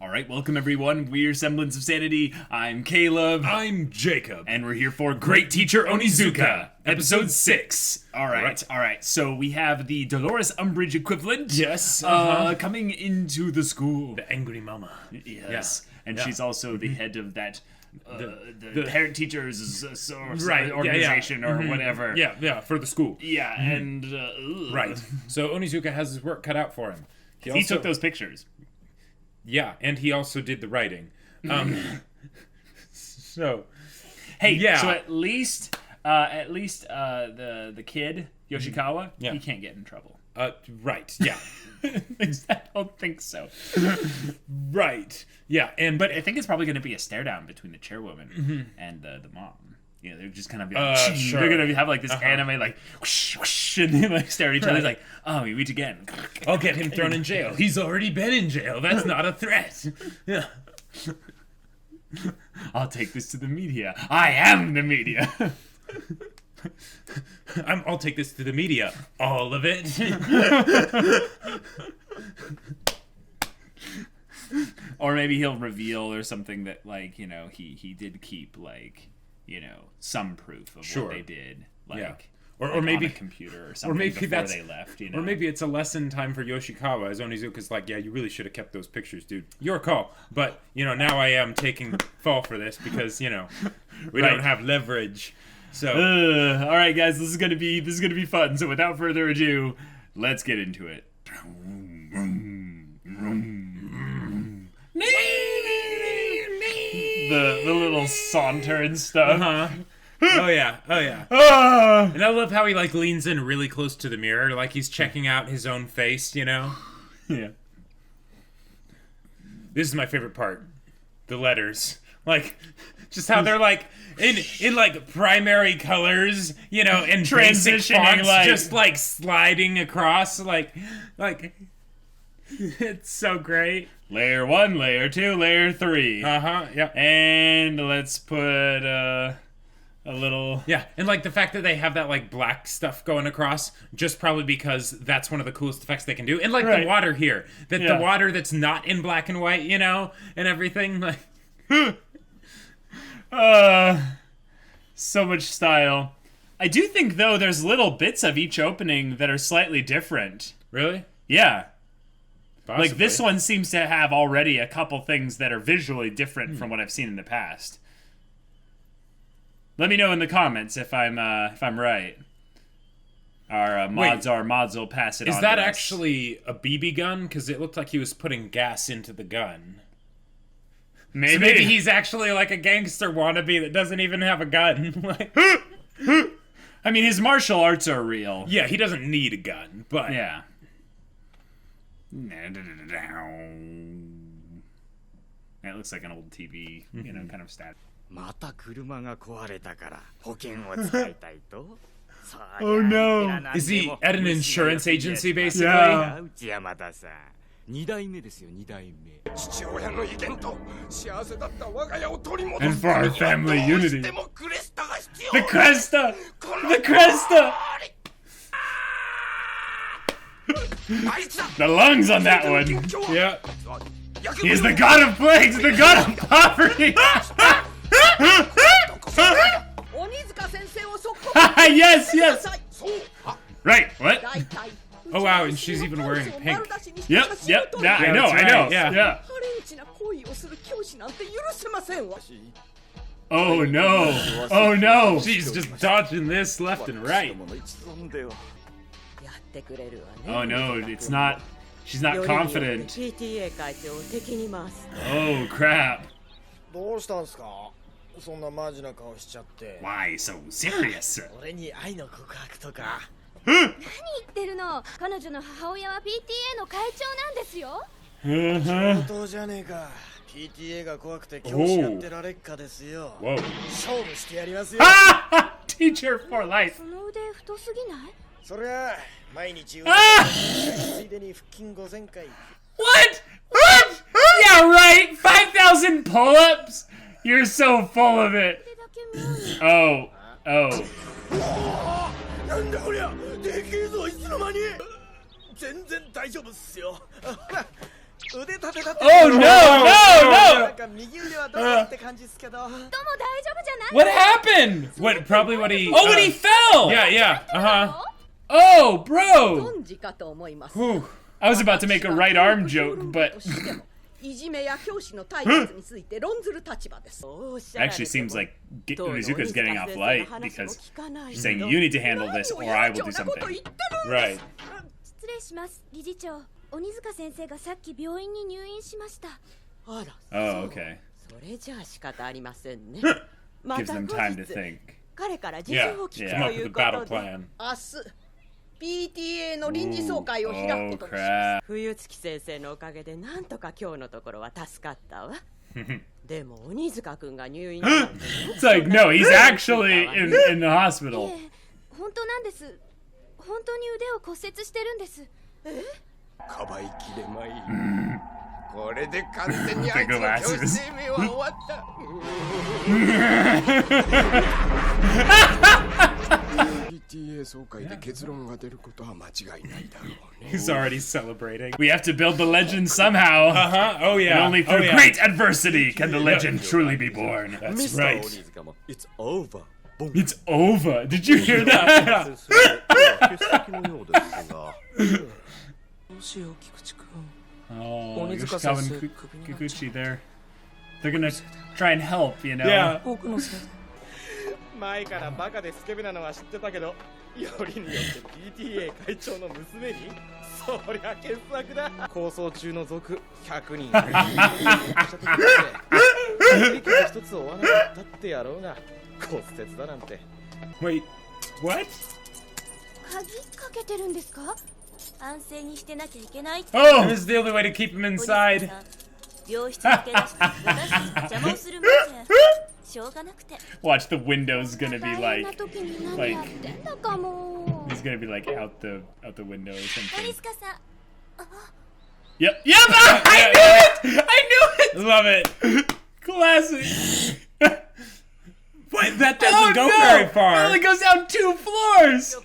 Alright, welcome everyone. We're Semblance of Sanity. I'm Caleb. I'm Jacob. And we're here for Great Teacher Onizuka, Episode 6. Alright. So we have the Dolores Umbridge equivalent. Yes. Coming into the school. The angry mama. Yes. Yeah. And she's also the head of that... the parent teachers organization or whatever. Yeah, for the school. Yeah, and... right. So Onizuka has his work cut out for him. He took those pictures. Yeah, and he also did the writing. So... Hey, yeah. So at least the kid, Yoshikawa, he can't get in trouble. Right, yeah. I don't think so. Right. Yeah, but I think it's probably going to be a stare down between the chairwoman and the mom. You know, they're just kind of like, sure. They're going to have like this anime like whoosh, whoosh, and they like stare at each other like, oh, we meet again. I'll get him thrown in jail. He's already been in jail. That's not a threat. Yeah. I'll take this to the media. I am the media. I'll take this to the media. All of it. Or maybe he'll reveal or something that, like, you know, he did keep, like, you know, some proof of what they did. Like, or maybe on a computer or something, or maybe before they left, you know. Or maybe it's a lesson time for Yoshikawa, as Onizuka's like, yeah, you really should have kept those pictures, dude. Your call. But, you know, now I am taking fall for this because, you know, we don't have leverage. So all right, guys, this is gonna be fun. So without further ado, let's get into it. The little saunter and stuff. Oh yeah. And I love how he like leans in really close to the mirror, like he's checking out his own face. You know. Yeah. This is my favorite part. The letters, like. Just how they're like in like primary colors, you know, and transitioning, fonts, like just like sliding across, like it's so great. Layer 1, layer 2, layer 3. Yeah. And let's put a little and like the fact that they have that like black stuff going across, just probably because that's one of the coolest effects they can do. And like the water here, the water that's not in black and white, you know, and everything like. So much style. I do think, though, there's little bits of each opening that are slightly different. Really? Yeah. Possibly. Like, this one seems to have already a couple things that are visually different from what I've seen in the past. Let me know in the comments if I'm right. Our mods will pass it on. Is that actually a BB gun? Because it looked like he was putting gas into the gun. Maybe. So maybe he's actually like a gangster wannabe that doesn't even have a gun. Like, I mean, his martial arts are real. Yeah, he doesn't need a gun, but... Yeah. It looks like an old TV, you know, kind of static. Oh no. Is he at an insurance agency, basically? Yeah. And for our family unity. The Cresta! The Cresta! The lungs on that one. Yeah. He's the god of plagues, the god of poverty! Yes! Right, what? Oh wow, and she's even wearing pink. Yep. Yeah, I know. Yeah. Oh no. She's just dodging this left and right. Oh no, it's not. She's not confident. Oh crap. Why so serious? 何言ってるの彼女の母親は PTA の会長なんですよ上等じゃねえか PTA が怖くて教師やってられっかですよ勝負してやりますよ Teacher for life その腕太すぎないそりゃ毎日ついでに腹筋5000回 What? Yeah, right! 5,000 pull-ups? You're so full of it. Oh. なんだこりゃでけえぞいつの間に全然大丈夫っすよ Oh no! What happened? What? Probably what he. Oh, when he fell! Yeah. Oh, bro! 存じかと思います。 Whew. I was about to make a right arm joke, but いじめや教師の体罰について論ずる立場です。 actually seems like Onizuka's getting off light because she's saying you need to handle this or I will do something. Right. 失礼します、理事長。鬼塚先生がさっき病院に入院しました。あら。Oh, okay. それじゃあ仕方ありませんね。 Gives them time to think. 彼から事 Yeah. 情を聞く Come と up い with う a こ battle とで、 plan. 明日 PTA の臨時総会を開くことにします。冬月先生のおかげでなんとか今日のところは助かったわ。でも鬼塚君が入院になって。 It's like, no, he's actually in the hospital. 本当なんです。本当に腕を骨折してるんです。かばいきれまい。これで完全にあいつの教師生命は終わった。PTA 総会で結論が出ることは間違いないだろうね。 He's already celebrating. We have to build the legend somehow. Oh yeah. And only through oh, yeah. great adversity can the legend truly be born. That's right. It's over. It's over. Did you hear that? どうしよう、菊池君。 Oh, Yoshikawa and Kikuchi, they're gonna try and help, you know? Yeah. 前からバカでスケベなのは知ってたけど、よりによって PTA 会長の娘にそりゃ傑作だ。構想中の族100人一つ追わなかったってやろうが骨折だなんて。 Wait. What? 鍵かけてるんですか？安静にしてなきゃいけないって。 Oh! This is the only way to keep him inside. 病室抜け出して私たちの邪魔をするもんでしょうがなくて。 Watch, the window's gonna be like, 何やってんだかも。 he's gonna be like out the window or 鬼 something. 塚さん。 Yep, I knew it! I knew it! Love it. Classic. What? That doesn't go very It far. only goes down 2 floors.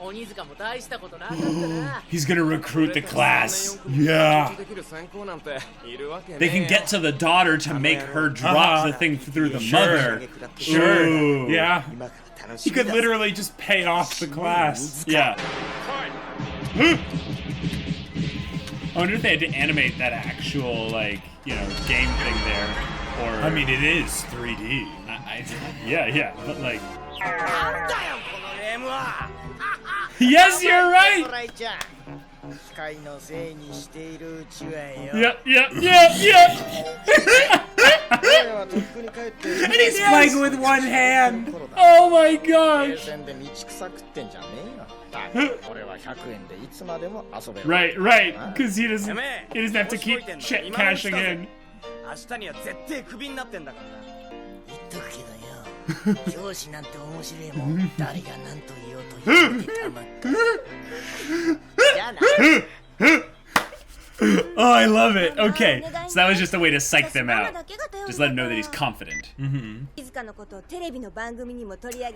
鬼塚も大したことなかったな。 He's gonna recruit the class. Yeah. They can get to the daughter to make her drop the thing through the mother. Sure. Ooh. Yeah. He could literally just pay off the class. Yeah. I wonder if they had to animate that actual, like, you know, game thing there. Or I mean, it is 3D. yeah, but like. Yes, you're right. Yep. And he's playing with one hand. Oh my gosh. Right, because he doesn't have to keep cashing in. 明日には絶対クビになってんだからな。言っとくけどよ、教師なんて面白いもん。誰が何と言おうと言ってたまった。じゃあな。 Oh, I love it. Okay, so that was just a way to psych them out. Just let him know that he's confident.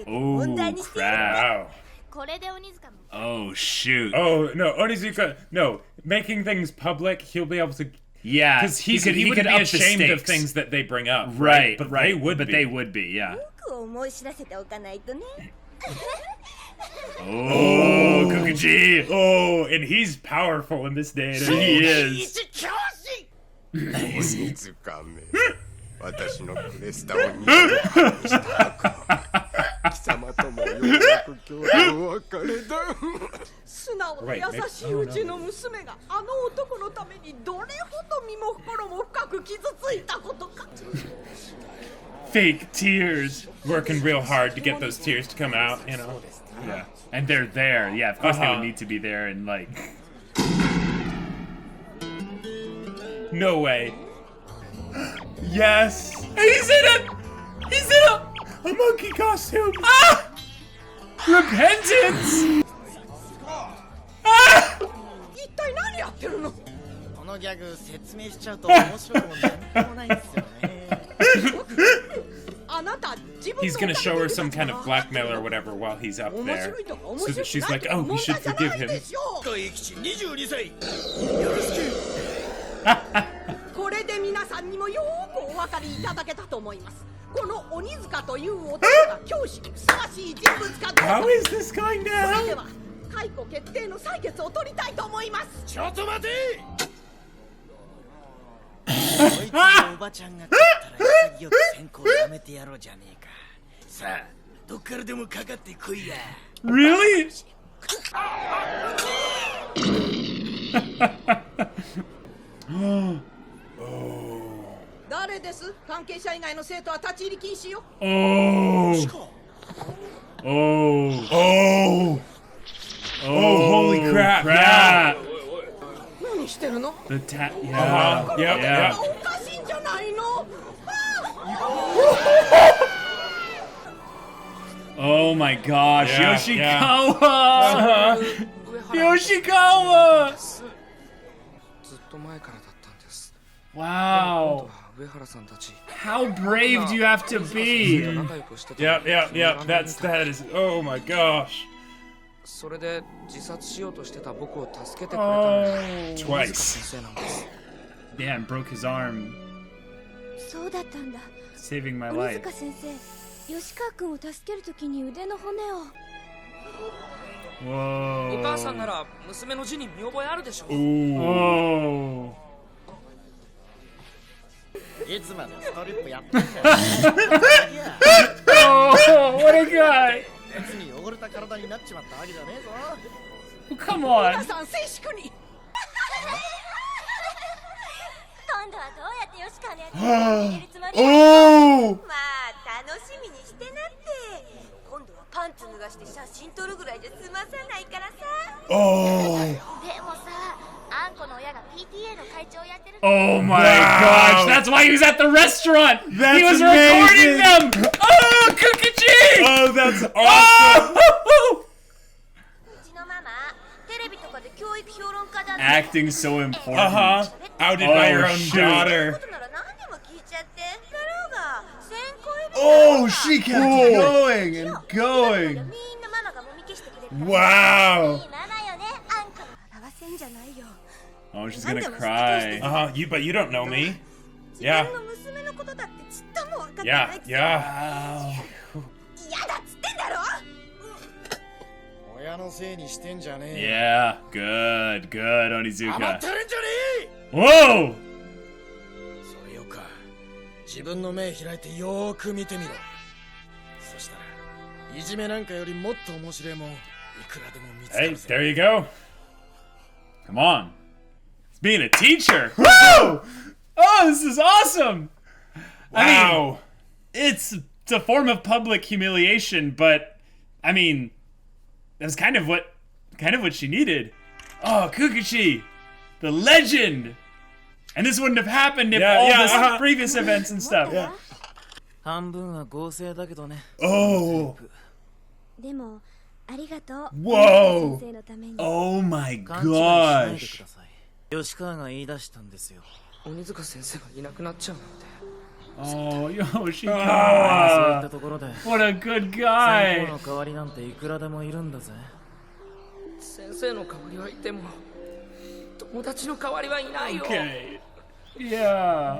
Oh, crap. Oh, shoot. Oh, no, Onizuka, no. Making things public, he'll be able to... Yeah, because he wouldn't be ashamed of things that they bring up. Right, But right. they They would be, yeah. 思い知らせておかないとね。 Oh, Kikuchi! Oh, and he's powerful in this day. He is. 私のクレスタを2位にした貴様ともようやく今日のお別れだ。素直で優しいうちの娘があの男のためにどれほど身も心も深く傷ついたことか。 Fake tears. Working real hard to get those tears to come out, you know. Yeah. And they're there. Yeah, of course they would need to be there and like... No way. Yes. He's in a monkey costume. Ah! Repentance. 一体何やってるの？このギャグ説明しちゃうと面白くもなんともないんですよね。 He's gonna show her some kind of blackmail or whatever while he's up there, so that she's like, oh, we should forgive him. これで皆さんにもよくお分かりいただけたと思います。この鬼塚という男が教師にふさわしい人物かどうか。 How is this going それ down? では解雇決定の採決を取りたいと思います。ちょっと待てこいつのおばちゃんが勝ったら潔く選考やめてやろうじゃねえか。さあどっからでもかかってこいや。 Really? 誰です？関係者以外の生徒は立ち入り禁止よ。 Oh. Oh, holy crap. Yeah. 何してるの？ The tap. Yeah. Yep, Yeah. yep. おかしいんじゃないの？ Oh my gosh. Yeah, Yoshikawa. Yoshikawa. ずっと前からだったんです。 Wow. 上原さんたち How brave do you have to be? 仲良くしてた。 Yep, yep, yep. That is. Oh my gosh. それで自殺しようとしてた僕を助けてくれたのが Oh. 水川 Twice. 先生なんです。 Yeah, and broke his arm, そうだったんだ。 saving my 鬼 life. 塚先生、吉川君を助けるときに腕の骨を。お母さん Whoa. なら娘の字に見覚えあるでしょう。 Oh. いつまでストリップやってんだよ。 Oh, what a guy. 別に汚れた体になっちまったわけじゃねえぞ。 Come 皆 on. さん静粛に。今度はどうやって吉川のやつを入れるつもり？ Oh. まあ楽しみにしてなって。今度はパンツ脱がして写真撮るぐらいじゃ済まさないからさ。 Oh. でもさ、あんこの親が PTA の会長をやってる。 Oh my Wow. gosh. That's why he was at the restaurant. That's he was amazing. recording them. Oh, Kikuchi. Oh, that's awesome. Oh. うちのママ、テレビとかで教育評論家だって。 Acting so important. Uh-huh. Outed by your Oh, own shoot. daughter. ことなら何でも聞いちゃって。だろうが、先行指輪 Oh, she kept going and みん going. なママがもみ消してくれるから Wow. いいママよね、あんこの笑わせんじゃないよ。 Oh, she's gonna cry. Uh-huh. But you don't know me. 自 Yeah. 分の娘のことだってちっとも分かってな Yeah, いくせに yeah. 嫌だっつってんだろ。親のせいにしてんじゃねえ。 Yeah. Good. Good, 甘っ Onizuka. てるんじゃねえ。 Whoa. それよか。自分の目開いてよーく見てみろ。そしたらいじめなんかよりもっと面白いもんいくらでも見つか Hey, るぜ。 there you go. Come on. It's being a teacher. Whoa. Oh, this is awesome. I mean, Wow. it's a form of public humiliation, but I mean, that's kind of what she needed. Oh, Kikuchi, the legend. And this wouldn't have happened if Yeah, all yeah, this uh-huh. previous events and stuff. 半分は合成だけどね。 Oh. でもありがとう。 Whoa. 先生のために。 Oh my 勘違いしないでく gosh. ださい。吉川が言い出したんですよ。鬼塚先生がいなくなっちゃうなんて。 Oh, そういっ Yoshikawa. たところで What a good 先 guy. 方の代わりなんていくらでもいるんだぜ。先生の代わりはいても友達の代わりはいないよ。 Okay. Yeah.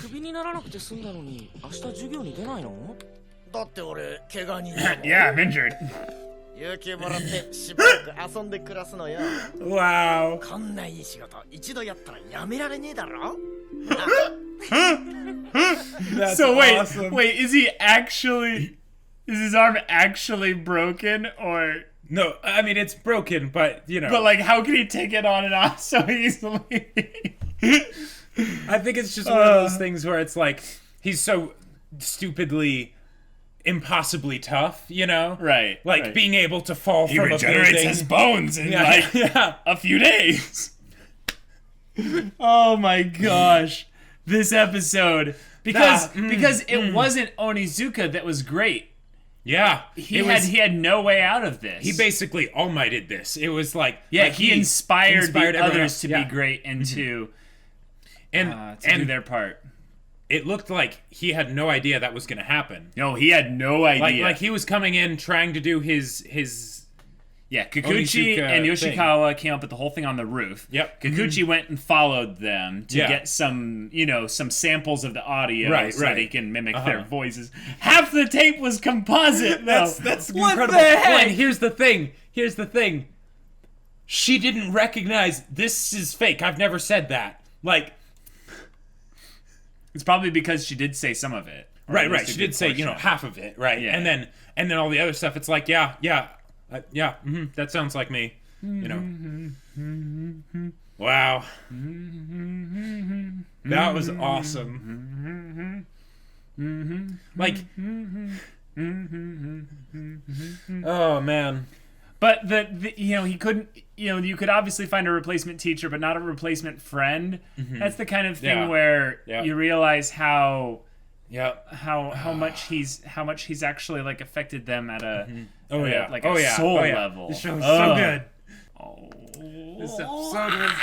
クビにならなくて済んだのに明日授業に出ないの？だって俺怪我人 Yeah, I'm injured. 有給もらってしばらく遊んで暮らすのよ。 Wow. こんないい仕事一度やったらやめられねえだろ。 That's So wait, awesome. wait, is his arm actually broken or No, I mean it's broken, but you know. but like how can he take it on and off so easily? I think it's just one of those things where it's like he's so stupidly, impossibly tough, you know? Right. Like right. being able to fall he from a regenerates building. his bones in Yeah, like yeah. a few days. Oh my gosh. This episode because it wasn't Onizuka that was great. Yeah. He had no way out of this. He basically All Mighted this. It was like like he inspired the everyone others else. to Yeah. be great and to and do their part. it looked like he had no idea that was going to happen. No, he had no idea. Like he was coming in trying to do his Yeah, Kikuchi Onizuka and Yoshikawa came up with the whole thing on the roof. Yep. Kikuchi went and followed them to get some, some samples of the audio so they can mimic their voices. Half the tape was composite, though. That's what incredible. the heck? Well, and here's the thing. She didn't recognize this is fake. I've never said that. Like, it's probably because she did say some of it. Right. She did say, half of it, right? Yeah. And then all the other stuff. It's like, that sounds like me. Wow. That was awesome. Like, oh man. But he couldn't. You could obviously find a replacement teacher, but not a replacement friend. That's the kind of thing where you realize how much he's actually like affected them at a soul level. This show is so good. Oh, this episode was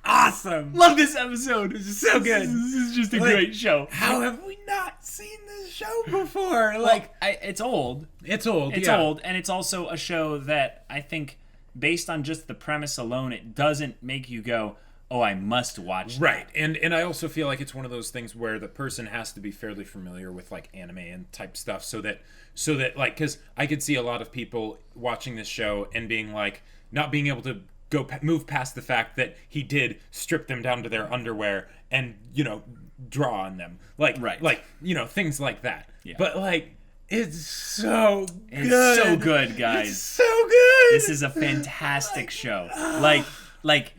awesome. Love this episode. This is so good. This is just a great show. How have we not seen this show before? It's old. It's old, and it's also a show that I think, based on just the premise alone, it doesn't make you go, oh, I must watch that. Right. And I also feel like it's one of those things where the person has to be fairly familiar with like anime and type stuff so that like, because I could see a lot of people watching this show and being like, not being able to move past the fact that he did strip them down to their underwear and, draw on them. Like, things like that. Yeah. But like, it's so good. It's so good, guys. It's so good. This is a fantastic show. Like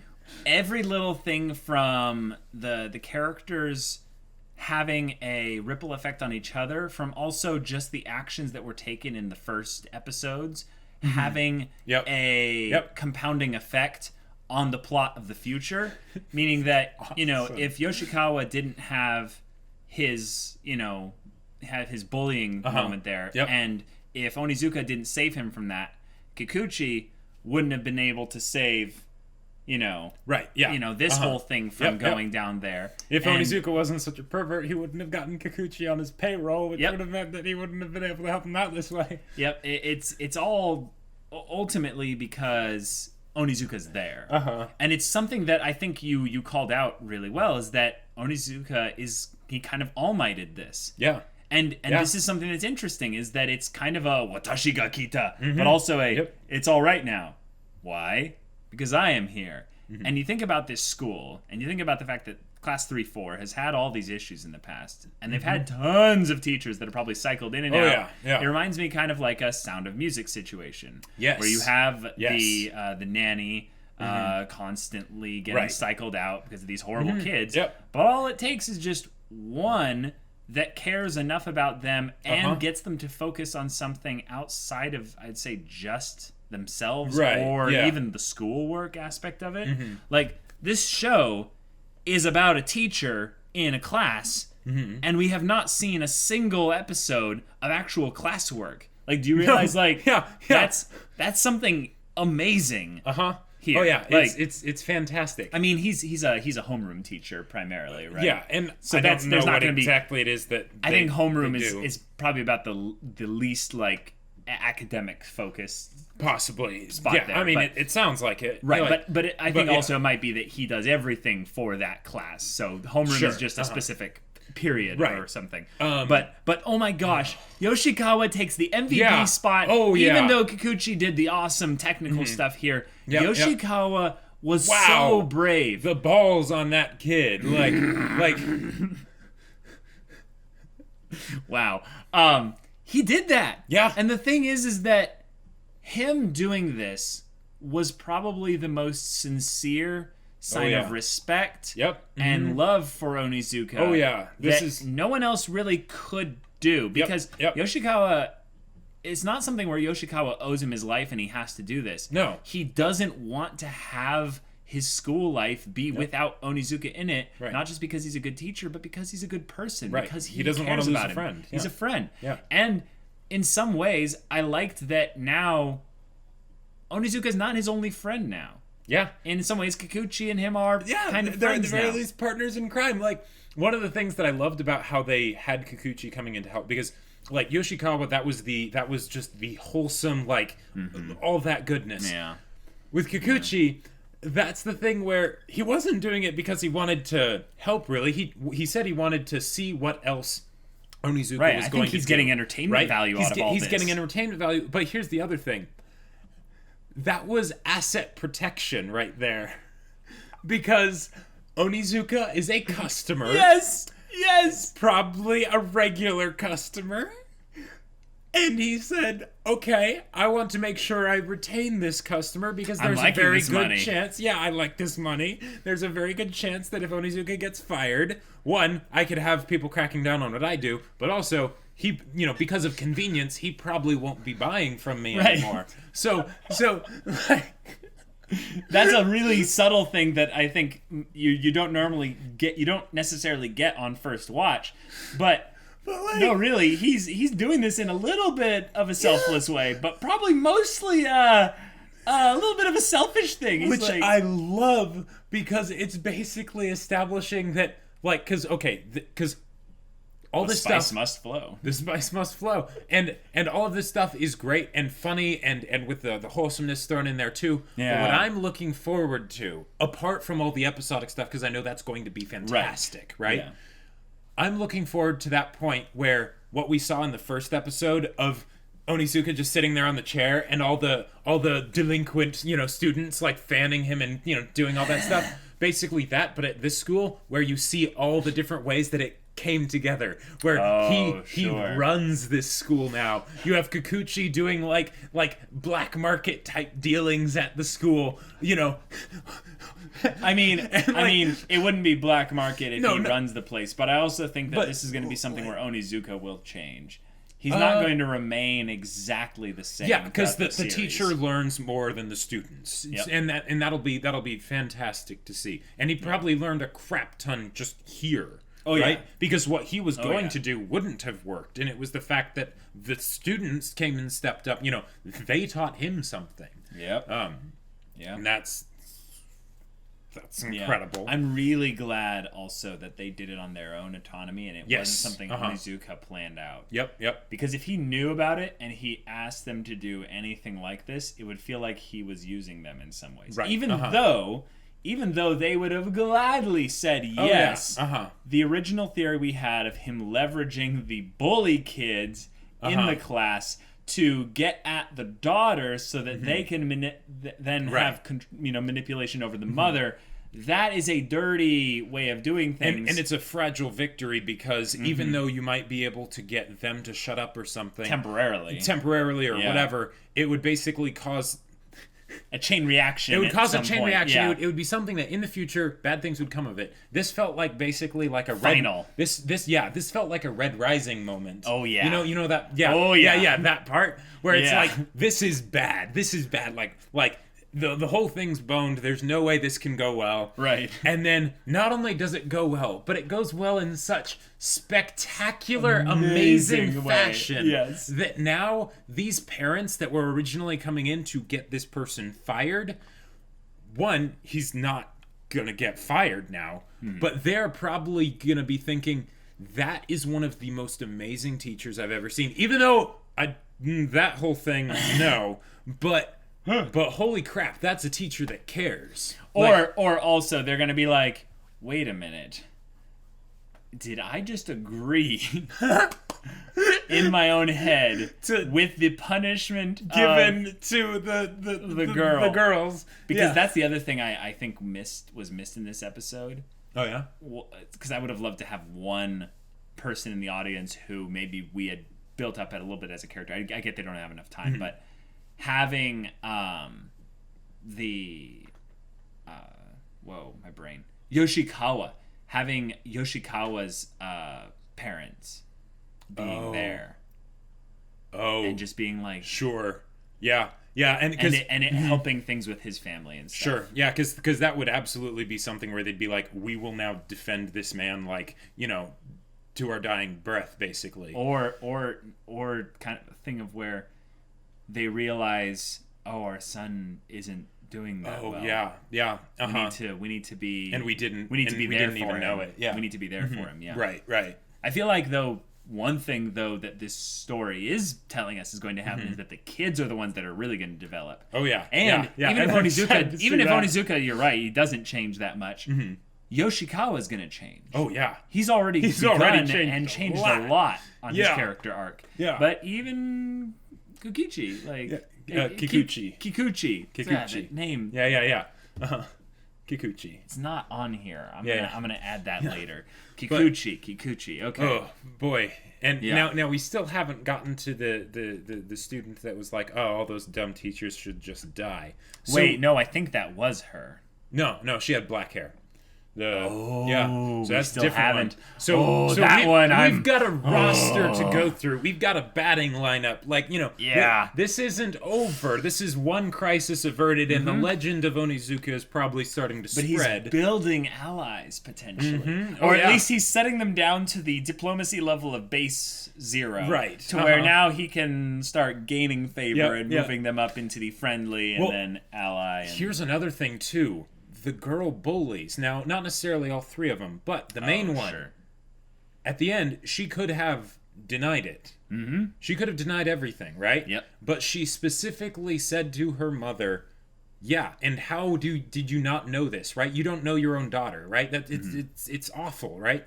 every little thing from the characters having a ripple effect on each other, from also just the actions that were taken in the first episodes having a compounding effect on the plot of the future, meaning that if Yoshikawa didn't have his bullying moment there, and if Onizuka didn't save him from that, Kikuchi wouldn't have been able to save this whole thing from going down there. If Onizuka wasn't such a pervert, he wouldn't have gotten Kikuchi on his payroll, which would have meant that he wouldn't have been able to help him out this way. Yep, it's all ultimately because Onizuka's there. And it's something that I think you called out really well, is that Onizuka he kind of all-mighted this. Yeah. And this is something that's interesting, is that it's kind of a watashi ga kita, but also it's all right now. Why? Because I am here. And you think about this school, and you think about the fact that Class 3-4 has had all these issues in the past, and they've had tons of teachers that have probably cycled in and out. Yeah. It reminds me kind of like a Sound of Music situation. Yes. Where you have the nanny constantly getting cycled out because of these horrible kids. But all it takes is just one that cares enough about them and gets them to focus on something outside of, I'd say, just themselves or even the schoolwork aspect of it. Like, this show is about a teacher in a class, and we have not seen a single episode of actual classwork. Like, do you realize that's something amazing here. Oh yeah, like it's fantastic. I mean, he's a homeroom teacher primarily, right? Yeah, and so I don't know there's not what gonna be, exactly it is that I think homeroom is probably about the least like academic focused possibly spot there. I mean, it sounds like it, right? But I think also it might be that he does everything for that class. So homeroom is just a specific period or something. But oh my gosh, Yoshikawa takes the MVP spot. Oh yeah. Even though Kikuchi did the awesome technical stuff here, Yoshikawa was so brave. The balls on that kid, like. Wow. He did that. Yeah. And the thing is that him doing this was probably the most sincere sign of respect and love for Onizuka. Oh yeah. This is no one else really could do, because Yoshikawa, it's not something where Yoshikawa owes him his life and he has to do this. No. He doesn't want to have his school life be without Onizuka in it, not just because he's a good teacher, but because he's a good person, because he doesn't want to lose a friend. He's a friend. Yeah. And in some ways, I liked that now Onizuka's not his only friend now. Yeah. In some ways, Kikuchi and him are kind of they're friends at the very now. least partners in crime. Like, one of the things that I loved about how they had Kikuchi coming in to help, because like Yoshikawa, that was just the wholesome, like all that goodness. Yeah. With Kikuchi, that's the thing where he wasn't doing it because he wanted to help. Really, he said he wanted to see what else Onizuka was going to do. He's getting entertainment value out of all this. He's getting entertainment value, but here's the other thing. That was asset protection right there. Because Onizuka is a customer. Yes! Probably a regular customer. And he said, okay, I want to make sure I retain this customer because there's a very good chance. Yeah, I like this money. There's a very good chance that if Onizuka gets fired, one, I could have people cracking down on what I do, but also he, because of convenience, he probably won't be buying from me anymore. So like, that's a really subtle thing that I think you don't normally get. You don't necessarily get on first watch, but like, no, really, he's doing this in a little bit of a selfless way, but probably mostly a little bit of a selfish thing. Which I love because it's basically establishing that, like, because all this spice stuff must flow. The spice must flow, and all of this stuff is great and funny, and with the wholesomeness thrown in there too. Yeah. But what I'm looking forward to, apart from all the episodic stuff, because I know that's going to be fantastic, right? Yeah. I'm looking forward to that point where what we saw in the first episode of Onizuka just sitting there on the chair and all the delinquent, students like fanning him and, doing all that stuff. Basically that, but at this school where you see all the different ways that it came together, where he runs this school now. You have Kikuchi doing like black market type dealings at the school, I mean, it wouldn't be black market if he runs the place, but I also think that this is going to be something where Onizuka will change. He's not going to remain exactly the same. Yeah, because the teacher learns more than the students, and that'll be fantastic to see. And he probably learned a crap ton just here. Oh, yeah. Right? Because what he was going to do wouldn't have worked, and it was the fact that the students came and stepped up. They taught him something. Yep. Yeah. And that's incredible. Yeah. I'm really glad also that they did it on their own autonomy, and it wasn't something Onizuka planned out. Yep. Because if he knew about it and he asked them to do anything like this, it would feel like he was using them in some ways. Right. Even though they would have gladly said yes. The original theory we had of him leveraging the bully kids in the class to get at the daughter so that they can have manipulation over the mother. That is a dirty way of doing things. And it's a fragile victory because even though you might be able to get them to shut up or something temporarily or whatever, it would basically cause a chain reaction. It would cause a chain reaction. Yeah. It would be something that in the future bad things would come of it. This felt like basically like a final. This felt like a Red Rising moment. Oh yeah. You know that. Yeah. Oh yeah. Yeah. That part where it's like this is bad. This is bad. Like the whole thing's boned. There's no way this can go well. Right. And then not only does it go well, but it goes well in such spectacular, amazing fashion that now these parents that were originally coming in to get this person fired, one, he's not gonna get fired now, but they're probably gonna be thinking that is one of the most amazing teachers I've ever seen. Even though that whole thing, no, but holy crap, that's a teacher that cares. Or also they're gonna be like, wait a minute, did I just agree in my own head with the punishment given to the girls? Because that's the other thing I think was missed in this episode. Oh yeah? Because I would have loved to have one person in the audience who maybe we had built up at a little bit as a character. I get they don't have enough time, but having my brain. Yoshikawa. Having Yoshikawa's parents being there. Oh. And just being like... Sure. Yeah. Yeah, and it helping things with his family and stuff. Sure. Yeah, because that would absolutely be something where they'd be like, we will now defend this man, like, to our dying breath, basically. Or kind of thing of where they realize, our son isn't doing that well. Yeah. We need to be... And we didn't. We need to be there for even him. know it. Yeah. We need to be there for him, yeah. Right. I feel like, though, one thing, though, that this story is telling us is going to happen is that the kids are the ones that are really going to develop. Oh, yeah. And yeah. even if I'm sad to Onizuka, see that. Onizuka, you're right, he doesn't change that much. Yoshikawa is going to change. Oh, yeah. He's already changed a lot on his Yeah. character arc. Yeah. But even Kikuchi, like... Kikuchi. Kikuchi. Kikuchi. That name. Yeah. Kikuchi. It's not on here. I'm gonna add that later. Kikuchi. Okay. Oh boy. And Yeah. now we still haven't gotten to the student that was like, oh, all those dumb teachers should just die. So, Wait, no, I think that was her. No, she had black hair. So we that's still different haven't. one. So that one, we've got a roster to go through. We've got a batting lineup. Like, Yeah. this isn't over. This is one crisis averted, and the legend of Onizuka is probably starting to But spread. he's building allies, potentially. Oh, Or at yeah. least he's setting them down to the diplomacy level of base 0. Right. To where now he can start gaining favor and Yep. moving them up into the friendly and then ally. And... Here's another thing, too. The girl bullies. Now, not necessarily all 3 of them, but the main one. Sure. At the end, she could have denied it. Mm-hmm. She could have denied everything, right? Yep. But she specifically said to her mother, yeah, and how did you not know this, right? You don't know your own daughter, right? That it's awful, right?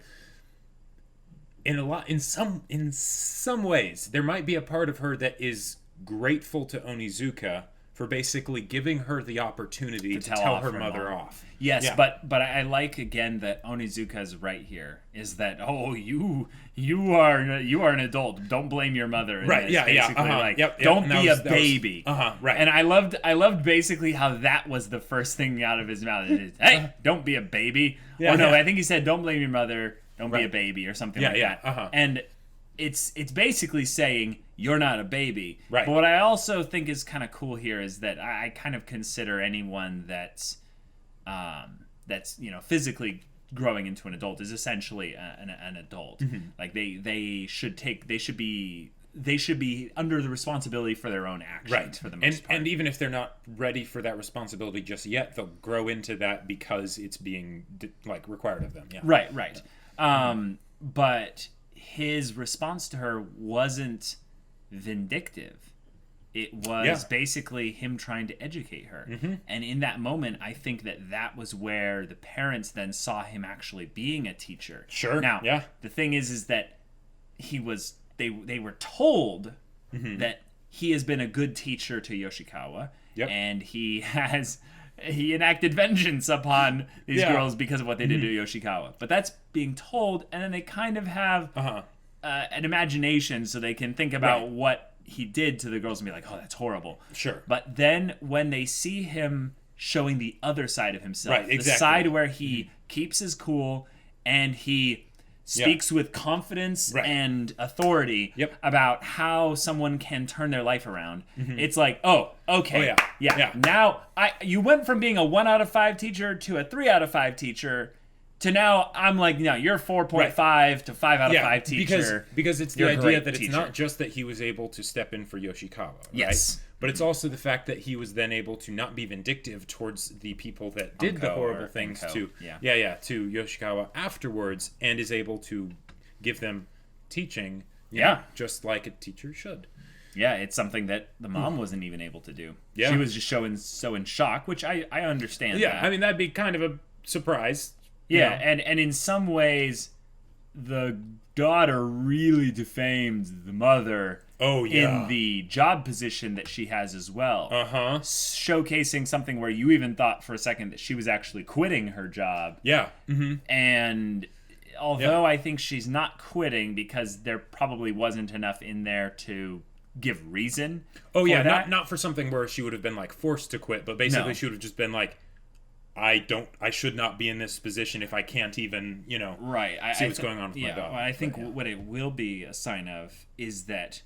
In some ways, there might be a part of her that is grateful to Onizuka for basically giving her the opportunity to tell her mother off. Yes, Yeah. but I like again that Onizuka's right here is that you are an adult. Don't blame your mother. And Right, it's yeah, basically like don't and that be was- a baby. right. And I loved basically how that was the first thing out of his mouth. It is, hey, don't be a baby. Yeah, or no, yeah. I think he said don't blame your mother. Don't be a Right. baby or something Yeah, like yeah, that. And it's basically saying you're not a baby. Right. But what I also think is kind of cool here is that I kind of consider anyone that's physically growing into an adult is essentially an adult. Like they should be under the responsibility for their own actions, Right. for the most part. And even if they're not ready for that responsibility just yet, they'll grow into that because it's being required of them. Yeah. Right. But his response to her wasn't vindictive. It was basically him trying to educate her. And in that moment, I think that was where the parents then saw him actually being a teacher. Sure. Now, Yeah. the thing is that they were told that he has been a good teacher to Yoshikawa, and he enacted vengeance upon these girls because of what they did to Yoshikawa. But that's being told, and then they kind of have an imagination so they can think about what he did to the girls and be like, oh, that's horrible. Sure. But then when they see him showing the other side of himself, Right, the exactly. side where he keeps his cool and he speaks with confidence and authority about how someone can turn their life around. It's like, oh, okay. Oh, yeah. Now, you went from being a 1 out of 5 teacher to a 3 out of 5 teacher to now I'm like, no, you're 4.5 to 5 out of 5 teacher. Because it's the You're a idea great that teacher. it's not just that he was able to step in for Yoshikawa, right? Yes. But it's also the fact that he was then able to not be vindictive towards the people that did the Unko horrible or things Inko, to to Yoshikawa afterwards, and is able to give them teaching, you know, just like a teacher should. Yeah, it's something that the mom wasn't even able to do. Yeah. She was just so in shock, which I understand. Yeah, that. I mean, that'd be kind of a surprise. Yeah, you know? and in some ways, the daughter really defamed the mother. Oh, yeah. In the job position that she has as well. Showcasing something where you even thought for a second that she was actually quitting her job. Yeah. And although I think she's not quitting because there probably wasn't enough in there to give reason. Oh, yeah, that. not for something where she would have been like forced to quit, but basically No. she would have just been like, I should not be in this position if I can't even, see what's going on with my dog. Well, I think what it will be a sign of is that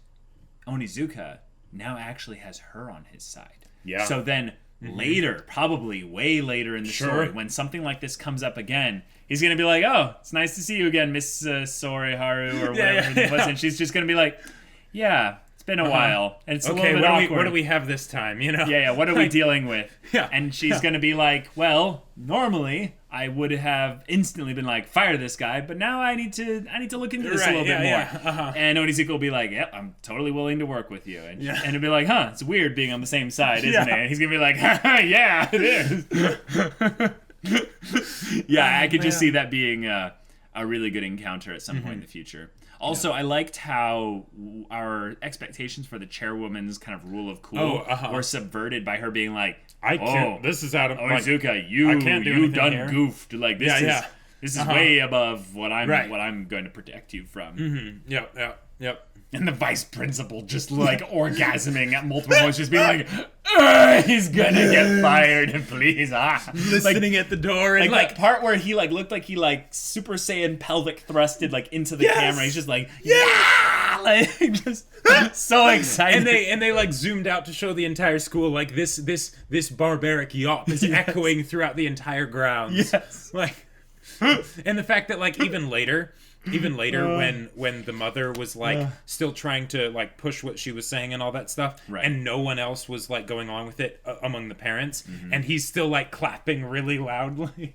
Onizuka now actually has her on his side. Yeah. So then later, probably way later in the Sure. story, when something like this comes up again, he's going to be like, oh, it's nice to see you again, Miss Soriharu, or whatever her name was. And she's just going to be like, yeah, it's been a while. And it's a Okay, little bit awkward. what do we have this time? You know? Yeah, what are we dealing with? Yeah. And she's going to be like, well, normally I would have instantly been like, fire this guy, but now I need to look into this a little bit more. Yeah. And Onizuka will be like, yep, I'm totally willing to work with you. And it'll be like, it's weird being on the same side, isn't it? And he's going to be like, yeah, it is. Yeah, I could just see that being a really good encounter at some point in the future. Also, I liked how our expectations for the chairwoman's kind of rule of cool were subverted by her being like, I can't. This is out of Onizuka, you done here. Goofed. Like this is way above what I'm going to protect you from. Yep. And the vice principal just like orgasming at multiple points, just being like, he's gonna get fired, please. Listening at the door and like part where he like looked like he like Super Saiyan pelvic thrusted like into the camera. He's just like, like just so excited. And they like zoomed out to show the entire school like this barbaric yawp is echoing throughout the entire grounds. Yes. Like, and the fact that like even later when the mother was like still trying to like push what she was saying and all that stuff, and no one else was like going on with it among the parents, and he's still like clapping really loudly.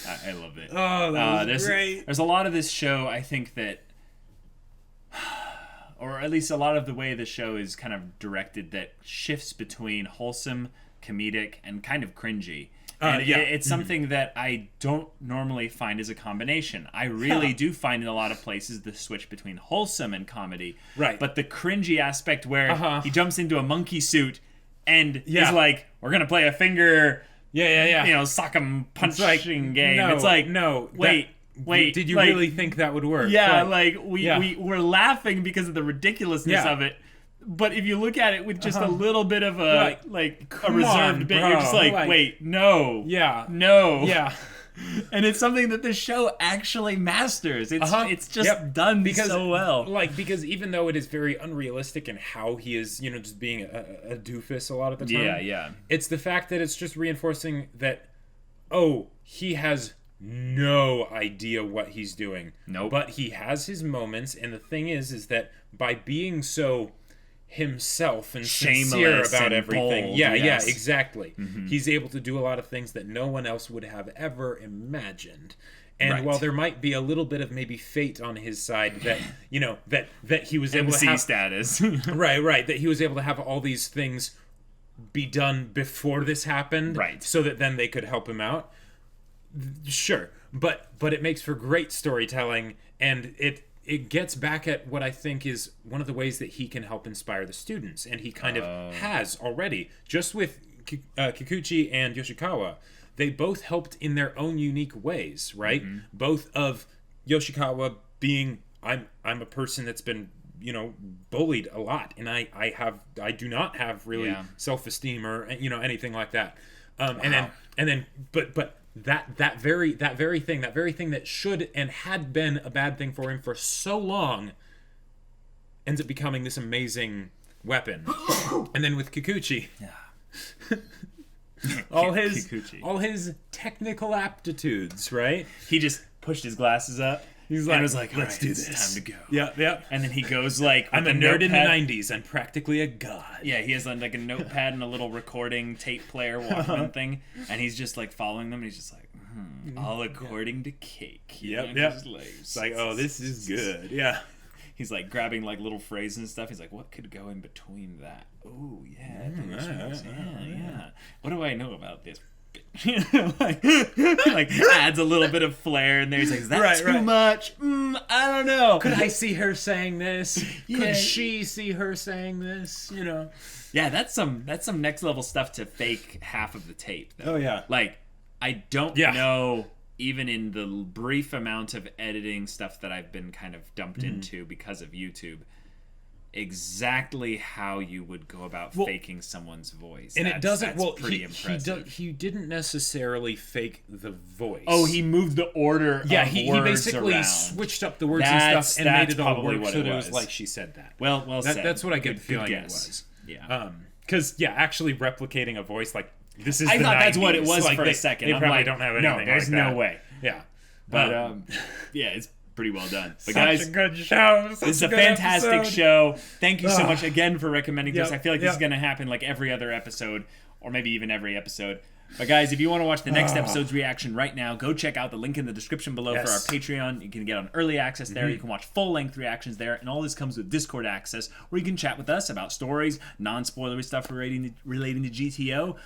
I love it. Oh, that was great. There's a lot of this show, I think that, or at least a lot of the way the show is kind of directed, that shifts between wholesome, comedic, and kind of cringy. And it's something that I don't normally find as a combination. I really do find in a lot of places the switch between wholesome and comedy. Right. But the cringy aspect where he jumps into a monkey suit and is like, we're going to play a finger, sock 'em punching game. No, it's like, no. Wait. Did you like, really think that would work? Yeah, we're laughing because of the ridiculousness of it. But if you look at it with just a little bit of a reserved bit, you're just like, wait, no. Yeah. No. Yeah. And it's something that this show actually masters. It's just done so well. Because even though it is very unrealistic in how he is, just being a doofus a lot of the time. Yeah. It's the fact that it's just reinforcing that, he has no idea what he's doing. Nope. But he has his moments, and the thing is that by being so himself and sincere about everything. Bold, yeah, exactly. He's able to do a lot of things that no one else would have ever imagined. And while there might be a little bit of maybe fate on his side that, that he was able to have status. right, that he was able to have all these things be done before this happened, so that then they could help him out. Sure, but it makes for great storytelling, and it gets back at what I think is one of the ways that he can help inspire the students, and he kind of has already. Just with Kikuchi and Yoshikawa, they both helped in their own unique ways, right? Both of Yoshikawa being, I'm a person that's been, bullied a lot, and I do not have really self-esteem or anything like that. And then that very thing that should and had been a bad thing for him for so long ends up becoming this amazing weapon. And then with Kikuchi, all his technical aptitudes, right? He just pushed his glasses up. He's like, and was like, let's do this. It's time to go. Yeah. And then he goes like, I'm a nerd in the 90s. I'm practically a god. Yeah, he has like a notepad and a little recording tape player Walkman thing, and he's just like following them. And he's just like, all according to Cake. Yep. It's like, this is good. Yeah. He's like grabbing like little phrases and stuff. He's like, what could go in between that? Oh yeah, yeah. What do I know about this? like adds a little bit of flair in there. He's like, is that too much? I don't know. Could I see her saying this? Could she see her saying this? Yeah, that's some next level stuff to fake half of the tape, though. Oh yeah. Like, I don't know, even in the brief amount of editing stuff that I've been kind of dumped into because of YouTube, exactly how you would go about faking someone's voice. And it doesn't. Well, pretty impressive. He didn't necessarily fake the voice. Oh, he moved the order. Yeah, of he words basically around. Switched up the words and stuff and made it all work so it that it was like she said that. Well said. That's what I get good feeling guess. It was. Yeah. Actually replicating a voice like this is. I thought that's what it was like for a second. They I'm probably like, don't have anything. No, there's like that. no way. Yeah. But it's pretty well done. But Such guys, a good show. this is a fantastic episode. show. Thank you so much again for recommending this. Yep, I feel like this is yep. going to happen like every other episode, or maybe even every episode. But guys, if you want to watch the next episode's reaction right now, go check out the link in the description below for our Patreon. You can get on early access there. You can watch full-length reactions there. And all this comes with Discord access, where you can chat with us about stories, non-spoilery stuff relating to GTO.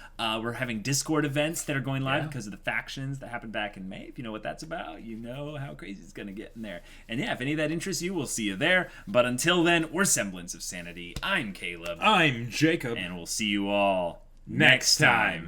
We're having Discord events that are going live because of the factions that happened back in May. If you know what that's about, you know how crazy it's going to get in there. And yeah, if any of that interests you, we'll see you there. But until then, we're Semblance of Sanity. I'm Caleb. I'm Jacob. And we'll see you all next time.